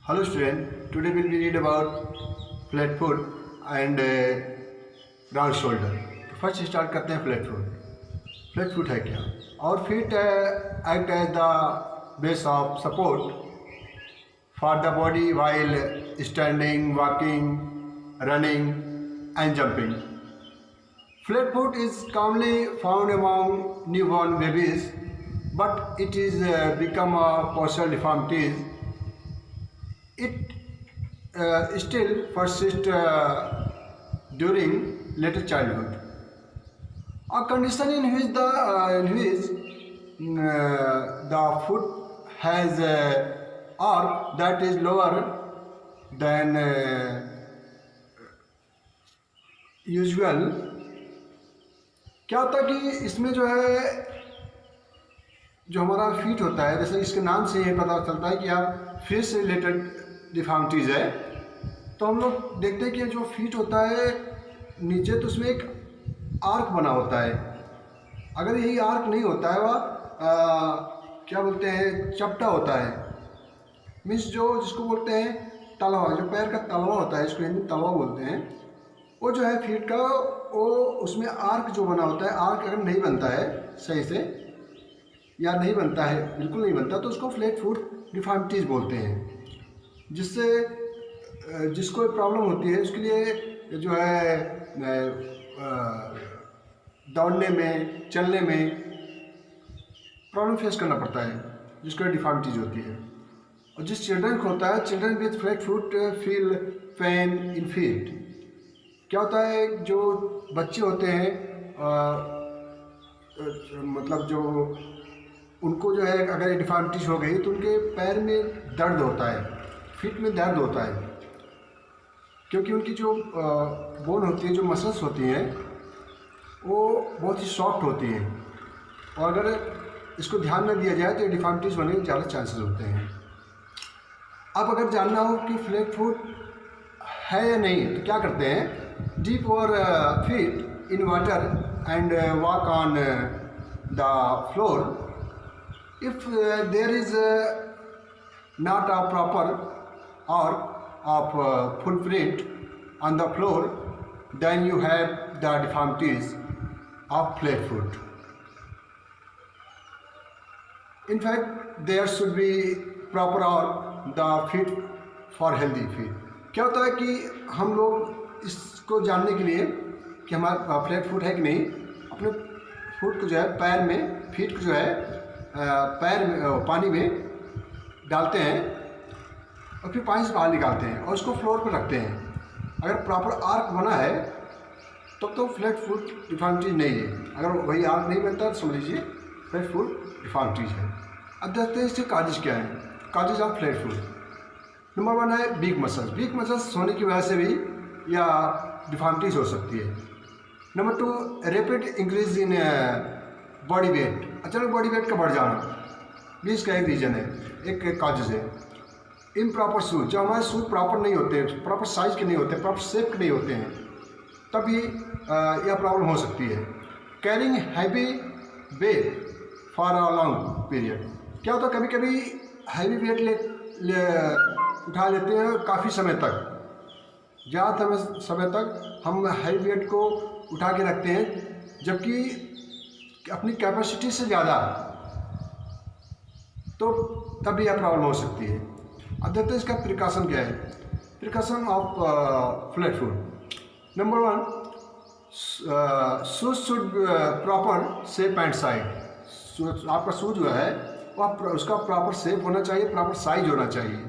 Hello student, today we will read about flat foot and round shoulder. तो first start करते हैं flat foot. Flat foot है क्या? और feet act as the base of support for the body while standing, walking, running and jumping. Flat foot is commonly found among newborn babies, but it is become a partial deformity. It still persists during later childhood. A condition in which the foot has arc that is lower than usual. क्या होता है कि इसमें जो है जो हमारा feet होता है, जैसे इसके नाम से ये पता चलता है कि आप फीट से रिलेटेड डिफॉर्मिटीज़ है. तो हम लोग देखते हैं कि जो फीट होता है नीचे, तो उसमें एक आर्क बना होता है. अगर यही आर्क नहीं होता है, वह क्या बोलते हैं, चपटा होता है. मीन्स जिसको बोलते हैं तलवा, जो पैर का तलवा होता है, इसको हिंदी में तलवा बोलते हैं. वो जो है फीट का, वो उसमें आर्क जो बना होता है, आर्क अगर नहीं बनता है सही से या नहीं बनता है, बिल्कुल नहीं बनता, तो उसको फ्लैट फुट डिफॉर्मिटीज़ बोलते हैं. जिसको प्रॉब्लम होती है उसके लिए जो है दौड़ने में, चलने में प्रॉब्लम फेस करना पड़ता है, जिसको डिफॉर्मिटीज़ होती है. और जिस चिल्ड्रन को होता है, children with flat foot feel pain in feet. क्या होता है, जो बच्चे होते हैं मतलब जो उनको जो है अगर डिफॉर्मिटीज हो गई तो उनके पैर में दर्द होता है, फीट में दर्द होता है, क्योंकि उनकी जो बोन होती है, जो मसल्स होती हैं, वो बहुत ही सॉफ्ट होती हैं. और अगर इसको ध्यान न दिया जाए तो डिफॉर्मिटीज होने के ज़्यादा चांसेस होते हैं. अब अगर जानना हो कि फ्लैट फुट है या नहीं, तो क्या करते हैं, deep our feet in water and walk on the floor. If there is not a proper arc of footprint on the floor, then you have the deformities of flat foot. In fact, there should be proper arc the feet for healthy feet. क्या होता है कि हम लोग इसको जानने के लिए कि हमारा फ्लैट फुट है कि नहीं, अपने फुट को जो है पैर में, फीट को जो है पैर में पानी में डालते हैं और फिर पानी से बाहर निकालते हैं और उसको फ्लोर पर रखते हैं. अगर प्रॉपर आर्क बना है तब तो फ्लैट फुट डिफॉर्मिटीज नहीं है. अगर वही आर्क नहीं बनता तो समझ लीजिए फ्लैट फुट डिफॉर्मिटीज है. अब देखते हैं इसके काजेज क्या हैं, causes of flat foot. Number 1 है वीक मसल्स. वीक मसल्स होने की वजह से भी या डिफॉर्मिटीज हो सकती है. Number 2, rapid increase in body weight. अचानक बॉडी वेट का बढ़ जाना भी इसका एक रीज़न है, एक काजेज है. इम्प्रॉपर शूज, जब हमारे शूज प्रॉपर नहीं होते, प्रॉपर साइज के नहीं होते, प्रॉपर शेप के नहीं होते हैं, तभी यह प्रॉब्लम हो सकती है. Carrying heavy weight for a long period. क्या होता है, कभी कभी हैवी वेट उठा लेते हैं काफ़ी समय तक, ज़्यादा समय तक हम हाई वेट को उठा के रखते हैं, जबकि अपनी कैपेसिटी से ज़्यादा, तो तभी यह प्रॉब्लम हो सकती है. अब देखते हैं इसका प्रिकॉशन क्या है. Precaution of flat foot. Number 1, shoes should proper shape and size. आपका शूज जो है वह उसका प्रॉपर शेप होना चाहिए, प्रॉपर साइज होना चाहिए.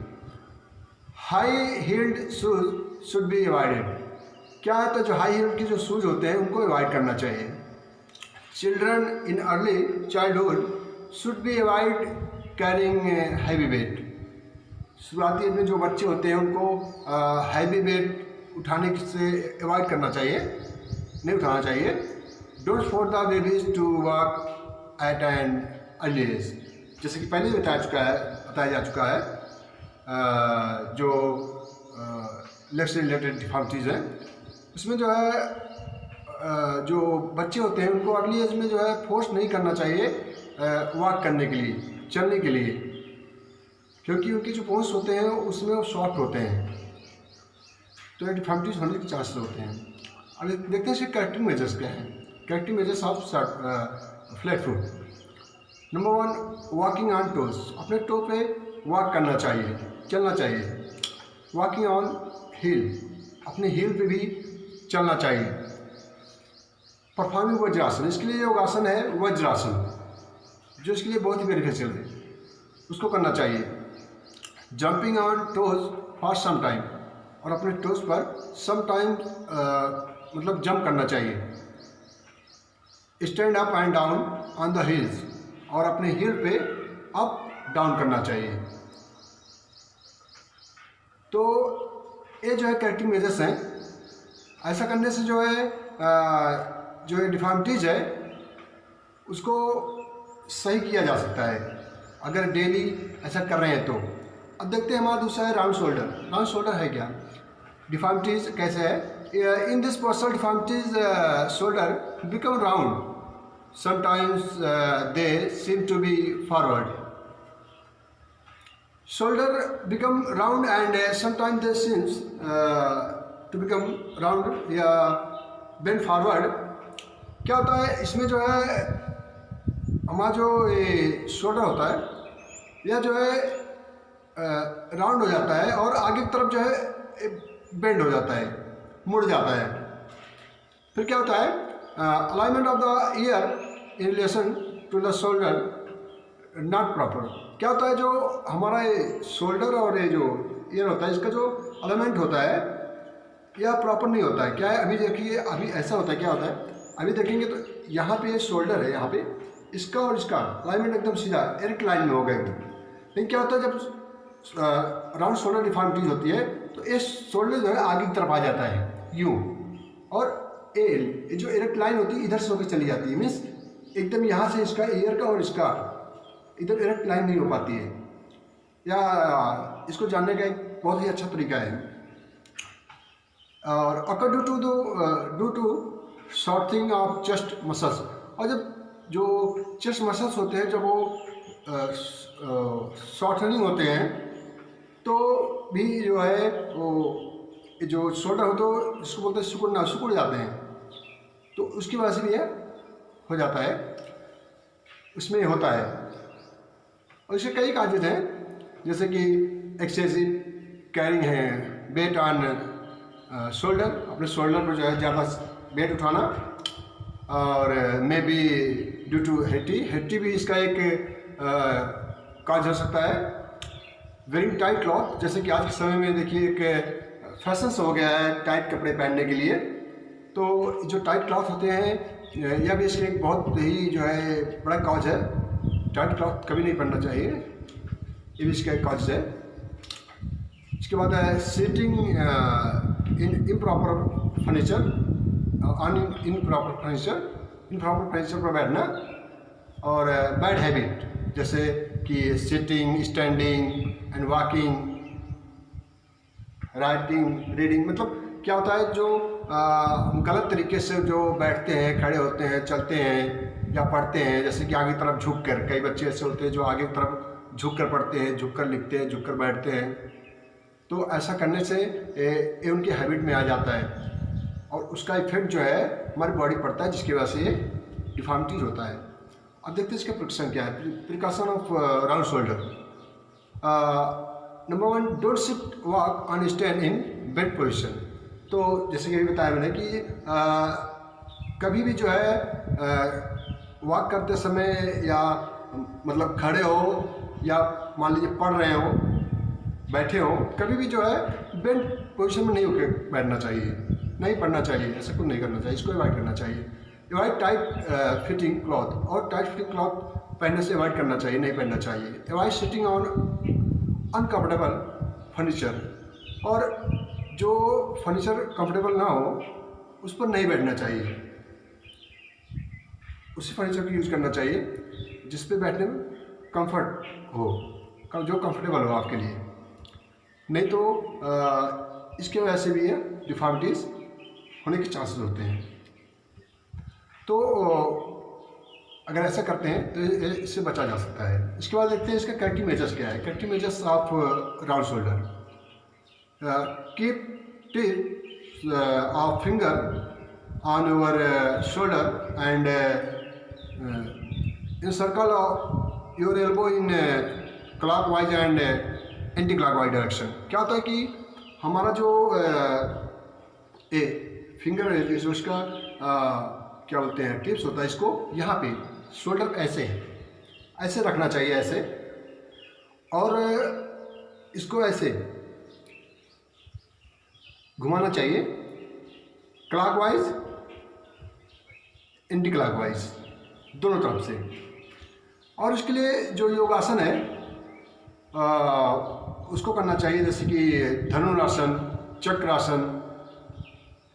High heeled shoes should be avoided. क्या है, तो जो हाई हील्ड के जो शूज होते हैं उनको अवॉइड करना चाहिए. Children in early childhood should be avoid carrying heavy weight. शुरुआती में जो बच्चे होते हैं उनको हैवी वेट उठाने से अवॉइड करना चाहिए, नहीं उठाना चाहिए. Don't force the babies to walk at an early age. जैसे कि पहले बताया जा चुका है, जो लेग से रिलेटेड डिफॉर्मिटीज़ हैं, उसमें जो है जो बच्चे होते हैं उनको अर्ली एज में जो है फोर्स नहीं करना चाहिए वॉक करने के लिए, चलने के लिए. क्योंकि उनके जो बोन्स होते हैं उसमें वो सॉफ्ट होते हैं, तो ये डिफॉर्मिटीज होने के चांसेस होते हैं। अब देखते हैं इसके करेक्टिंग मेजर्स क्या हैं। Correcting measures of flat foot. Number 1, walking on toes, अपने टो पे वॉक करना चाहिए, चलना चाहिए। वॉकिंग ऑन हील, अपने हील पे भी चलना चाहिए। परफॉर्मिंग वज्रासन, इसके लिए योगासन है वज्रासन, जो इसके लिए बहुत ही बेनिफिशियल है, उसको करना चाहिए। Jumping on toes for some time, और अपने टोज पर सम टाइम मतलब जंप करना चाहिए। Stand up and down on the heels, और अपने हील पे अप डाउन करना चाहिए। तो ये जो है करेक्टिव मेजर्स हैं। ऐसा करने से जो है जो ये डिफॉर्मिटीज है उसको सही किया जा सकता है अगर डेली ऐसा कर रहे हैं तो। अब देखते हैं हमारा दूसरा है राउंड शोल्डर। राउंड शोल्डर है क्या, डिफॉर्मिटीज कैसे है। In this person deformities shoulder become round, sometimes they seem to be forward. Shoulder become round and sometimes they seems to become round या bend forward। क्या होता है इसमें जो है हमारा जो ये शोल्डर होता है यह जो है राउंड हो जाता है और आगे की तरफ जो है बेंड हो जाता है, मुड़ जाता है। फिर क्या होता है, alignment of the ear in relation to the shoulder not proper. क्या होता है, जो हमारा ये शोल्डर और ये जो ईयर होता है इसका जो अलाइनमेंट होता है यह प्रॉपर नहीं होता है। क्या है, अभी देखिए, अभी ऐसा होता है, क्या होता है, अभी देखेंगे तो यहाँ पे ये शोल्डर है, यहाँ पे इसका और इसका अलाइनमेंट एकदम सीधा डायरेक्ट लाइन में हो गया एकदम। लेकिन क्या होता है जब राउंड शोल्डर डिफॉर्मिटीज होती है तो ये शोल्डर जो है आगे की तरफ आ जाता है यूँ, और ये जो डायरेक्ट लाइन होती है इधर से होकर चली जाती है, मीन्स एकदम यहाँ से इसका ईयर का और इसका इधर डायरेक्ट लाइन नहीं हो पाती है। या इसको जानने का एक बहुत ही अच्छा तरीका है। और occur due to shortening of chest muscles, और जब जो चेस्ट मसल्स होते हैं जब वो शॉर्टनिंग होते हैं तो भी जो है वो जो शोल्डर हो तो इसको बोलते हैं सिकुड़ जाते हैं, तो उसकी वजह से भी यह हो जाता है, उसमें होता है। और इसके कई काजेज हैं, जैसे कि एक्सेसिव कैरिंग है, वेट ऑन शोल्डर, अपने शोल्डर पर जो है ज़्यादा वेट उठाना, और may be due to heredity भी इसका एक काज हो सकता है। वेरिंग टाइट क्लॉथ, जैसे कि आज के समय में देखिए एक फैशन हो गया है टाइट कपड़े पहनने के लिए, तो जो टाइट क्लॉथ होते हैं यह भी इसके एक बहुत ही जो है बड़ा कॉज है। टाइट क्लॉथ कभी नहीं पहनना चाहिए, ये भी इसका एक कॉज है। इसके बाद है sitting in improper furniture, improper furniture पर बैठना, और बैड हैबिट जैसे कि sitting, standing and walking, writing, reading. मतलब क्या होता है, जो गलत तरीके से जो बैठते हैं, खड़े होते हैं, चलते हैं या पढ़ते हैं, जैसे कि आगे की तरफ झुक कर, कई बच्चे ऐसे होते हैं जो आगे की तरफ झुक कर पढ़ते हैं, झुक कर लिखते हैं, झुक कर बैठते हैं, तो ऐसा करने से ये उनकी हैबिट में आ जाता है और उसका इफेक्ट जो है हमारी बॉडी पड़ता है, जिसकी वजह से ये डिफॉर्मिटीज होता है। अब देखते हैं इसका प्रिकॉशन क्या है। Precaution of round shoulder. Number 1, don't sit walk on stand in bed position. तो जैसे कि अभी बताया मैंने कि कभी भी जो है वॉक करते समय या मतलब खड़े हो या मान लीजिए पढ़ रहे हो, बैठे हो, कभी भी जो है बेड पोजीशन में नहीं होकर बैठना चाहिए, नहीं पढ़ना चाहिए, ऐसा कुछ नहीं करना चाहिए, इसको अवॉइड करना चाहिए। अवॉइड टाइट फिटिंग क्लॉथ, और टाइट फिटिंग क्लॉथ पहनने से अवॉइड करना चाहिए, नहीं पहनना चाहिए। Avoid sitting on uncomfortable furniture, और जो फर्नीचर कंफर्टेबल ना हो उस पर नहीं बैठना चाहिए, उसी फर्नीचर को यूज़ करना चाहिए जिस पे बैठने में कंफर्ट हो, जो कंफर्टेबल हो आपके लिए। नहीं तो इसके वजह से भी ये डिफॉर्मिटीज़ होने के चांसेस होते हैं। तो अगर ऐसा करते हैं तो इससे बचा जा सकता है। इसके बाद देखते हैं इसका करेक्टिव मेजर्स क्या है। Corrective measures of round shoulder, keep tip of finger on your shoulder and encircle your elbow in clockwise and anti clockwise direction. क्या होता है कि हमारा जो फिंगर है जो उसका क्या बोलते हैं टिप्स होता है, इसको यहाँ पे शोल्डर पे ऐसे रखना चाहिए, ऐसे, और इसको ऐसे घुमाना चाहिए क्लॉकवाइज एंटी क्लॉकवाइज दोनों तरफ से। और उसके लिए जो योगासन है उसको करना चाहिए, जैसे कि धनुरासन, चक्रासन,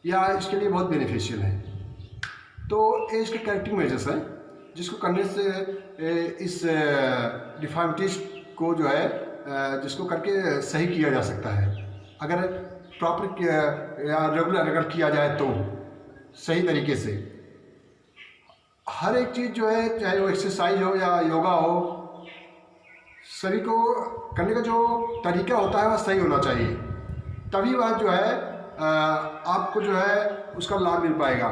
या इसके लिए बहुत बेनिफिशियल है। तो ये इसके करेक्टिव मेजर्स हैं जिसको करने से इस डिफॉर्मिटीज को जो है जिसको करके सही किया जा सकता है। अगर प्रॉपर या रेगुलर अगर किया जाए तो सही तरीके से हर एक चीज़ जो है, चाहे वो एक्सरसाइज हो या योगा हो, सभी को करने का जो तरीका होता है वह सही होना चाहिए, तभी वह जो है आपको जो है उसका लाभ मिल पाएगा,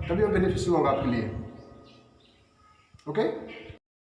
तभी वह बेनिफिशियल होगा आपके लिए। ओके।